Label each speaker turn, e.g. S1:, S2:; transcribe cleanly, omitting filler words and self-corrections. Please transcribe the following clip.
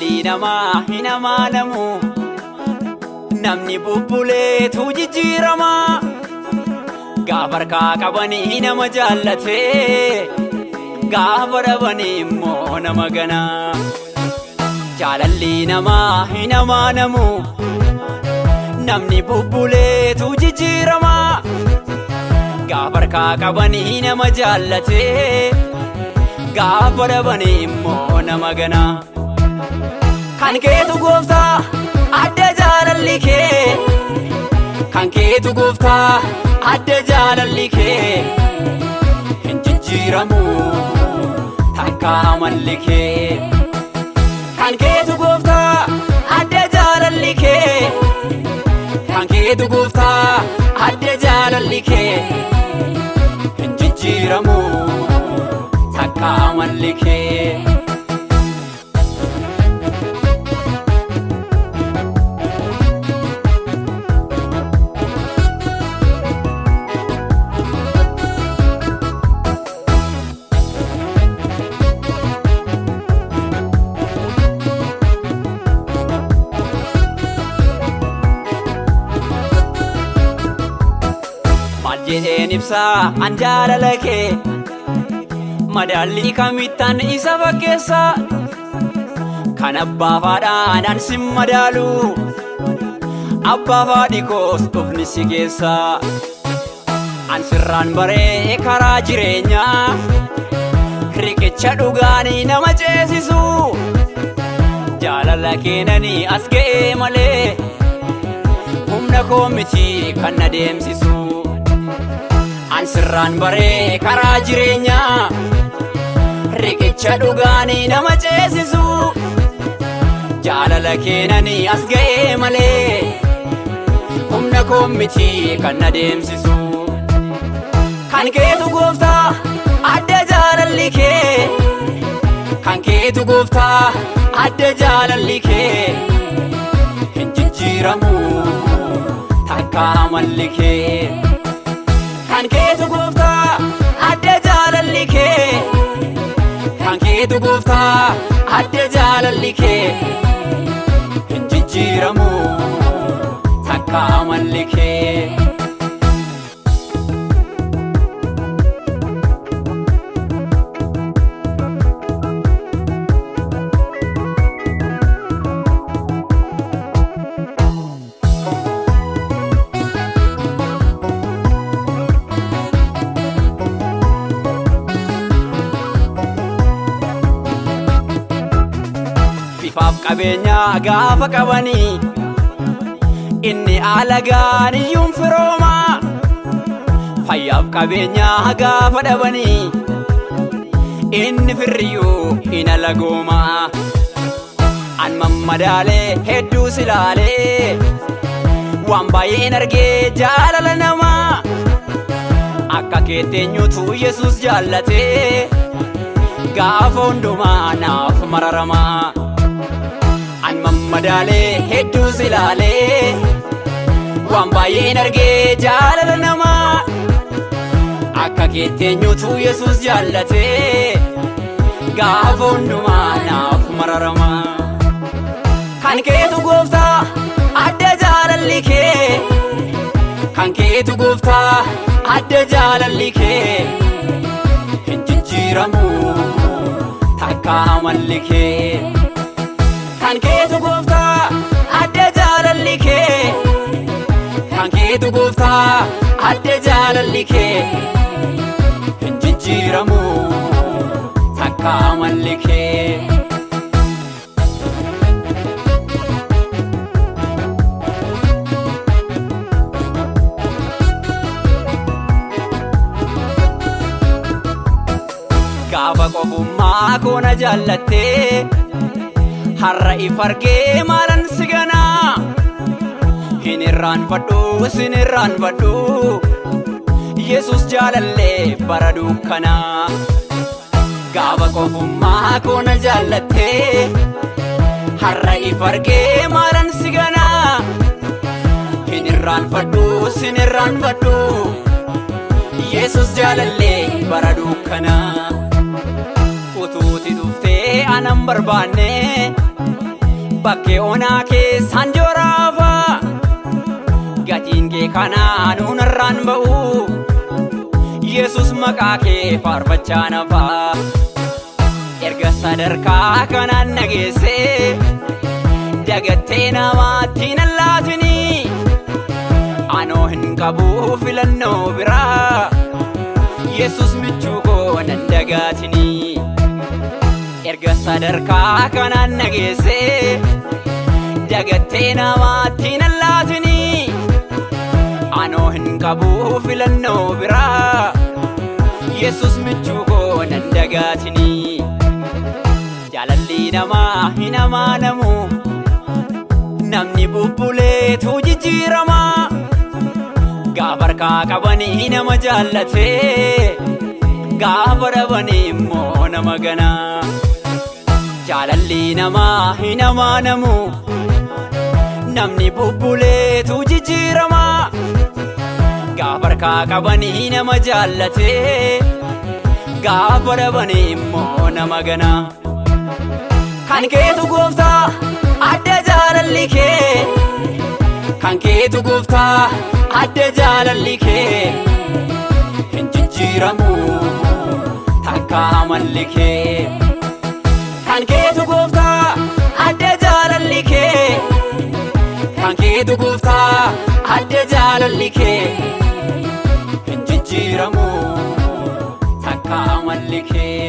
S1: Jaalalli namaa hin amaanamu, namni bubbuleetu jijjiirama. Gaafa harkaa qabanii nama jaallate, gaafa dhabanii immoo nama gana. Jaalalli namaa hin amaanamu, namni bubbuleetu jijjiirama. Gaafa harkaa qabanii nama jaallate, gaafa dhabanii immoo nama gana. Kan keetu gooftaa adda jaalalli kee, kan keetu gooftaa adda jaalalli kee. Hin jijjiiramu takka amalli kee. Kan keetu gooftaa adda jaalalli kee, kan keetu gooftaa adda jaalalli kee. Hin jijjiiramu takka amalli kee. Jedheen ibsaa an jaalala kee, madaalli kamittan isa fakkeessa. Kan abbaa faadhaan an sin madaalu, abbaa faadhi koos dhufni si geessa. An sirraan baree karaa jireenyaa, riqicha dhugaanii nama ceesisu. Jaalala keenanii as ga'ee malee, humna koo miti kan na deemsisu. An sirraan baree karaa jireenyaa, riqicha dhugaanii nama ceesisu. Jaalala keenanii as ga'ee malee, humna koo miti kan na deemsisu. Kan keetu gooftaa adda jaalalli kee, kan keetu gooftaa adda jaalalli kee. Hin jijjiiramu takka amalli kee. Kan keetu gooftaa adda jaalalli kee, kan keetu gooftaa adda jaalalli kee. Hin jijjiiramu takka amalli kee. Bifaaf qabeenyaa gaafa qabanii, inni alagaan iyyuun firooma. Fayyaaf qabeenyaa gaafa dhabanii, inni firriyyuu in alagooma. An mammadaalee hedduu silaalee, waan baay'een argee jaalala namaa. Akka keetteenyuutu Yesuus jaallatee, gaafa hundumaa naaf mararamaa. An mammadaalee hedduu silaalee, waan baay'een argee jaalala namaa. Akka keetteenyuutu Yesuus jaallatee, gaafa hundumaa naaf mararamaa. Kan keetu gooftaa adda jaalalli kee, kan keetu gooftaa adda jaalalli kee. Hin jijjiiramu takka amalli kee. Kan keetu gooftaa adda jaalalli kee, kan keetu gooftaa adda jaalalli kee. Hin jijjiiramu takka amalli kee. Gaafa qofummaa koo na jaallattee, har'a if argee maalan si ganaa. Hin irraanfadhu sin irraanfadhu, Yesuus jaalallee bara dukkanaa. Gaafa qofummaa koo na jaallattee, har'a if argee maalan si ganaa. Hin irraanfadhu sin irraanfadhu, Yesuus jaalallee bara dukkanaa. Utuuti dhuftee anan barbaanne, bakkee onaa keessaan jooraafaa gatiin kee kanaan hunarraan ba'u Yesus maqaa kee faarfachaa nafaa erga sadarkaa kanaan nageessee dagattee namaatti hin laatinii anoo hin qabu filannoo biraa Yesus michuu koo nan dagaatinii erga sadarkaa kanaan nageessee dagattee namaatti hin laatinii anoo hin qabu filannoo biraa Yesus michuu koo nan dagaatinii jaalalli namaa hin amaanamu namni bubbuleetu jijjiirama gaafa harkaa qabanii nama jaallatee gaafa dhabanii immoo nama ganaa jaalalli namaa hin amaanamu namni bubbuleetu jijjiirama gaafa harkaa qabanii nama jaallatee gaafa dhabanii immoo nama ganaa kan keetu gooftaa adda jaalalli kee kan keetu gooftaa adda jaalalli kee hin jijjiiramu takka amalli kee kan keetu gooftaa adda jaalalli kee kan keetu gooftaa adda jaalalli kee hin jijjiiramu takka amalli kee